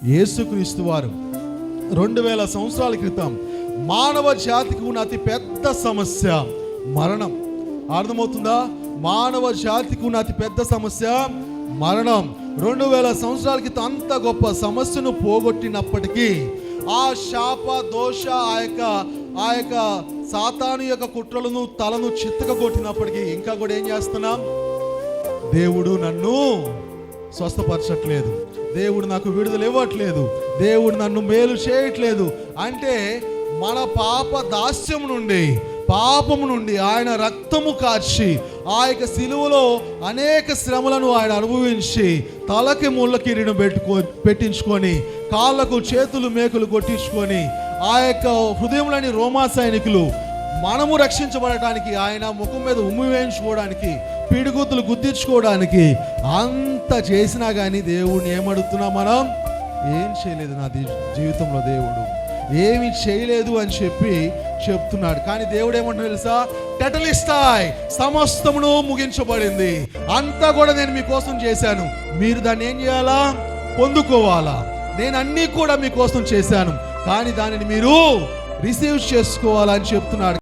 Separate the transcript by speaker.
Speaker 1: యేసుక్రీస్తు వారు 2000 సంవత్సరాల క్రితం మానవ జాతికి ఉన్న అతి పెద్ద సమస్య మరణం. అర్థమవుతుందా? మానవ జాతికి ఉన్న అతి పెద్ద సమస్య మరణం. 2000 సంవత్సరాల క్రితం అంత గొప్ప సమస్యను పోగొట్టినప్పటికీ, ఆ శాప దోష ఆ యొక్క సాతాను యొక్క కుట్రలను తలను చిత్తక కొట్టినప్పటికీ ఇంకా కూడా ఏం చేస్తున్నాం? దేవుడు నన్ను స్వస్థపరచట్లేదు, దేవుడు నాకు విడుదల ఇవ్వట్లేదు, దేవుడు నన్ను మేలు చేయట్లేదు అంటే మన పాప దాస్యం నుండి, పాపము నుండి ఆయన రక్తము కార్చి ఆ యొక్క సిలువలో అనేక శ్రమలను ఆయన అనుభవించి తలకి ముళ్ళ కిరీటం పెట్టించుకొని కాళ్ళకు చేతులు మేకులు కొట్టించుకొని ఆ యొక్క హృదయంలోని రోమా సైనికులు మనము రక్షించబడటానికి, ఆయన ముఖం మీద ఉమ్మి వేయించుకోవడానికి, పిడిగుద్దులు గుద్దించుకోవడానికి అంత చేసినా కానీ దేవుడిని ఏమడుగుతున్నాం మనం? ఏం చేయలేదు నా జీవితంలో, దేవుడు ఏమి చేయలేదు అని చెప్తున్నాడు. కానీ దేవుడు ఏమంటున్నాడు తెలుసా? టెటలిస్టాయ్, సమస్తమును ముగించబడింది, అంతా కూడా నేను మీకోసం చేశాను, మీరు దాన్ని ఏం చేయాలా? పొందుకోవాలా. నేను అన్నీ కూడా మీకోసం చేశాను, కానీ దానిని మీరు రిసీవ్ చేసుకోవాలని చెప్తున్నాడు.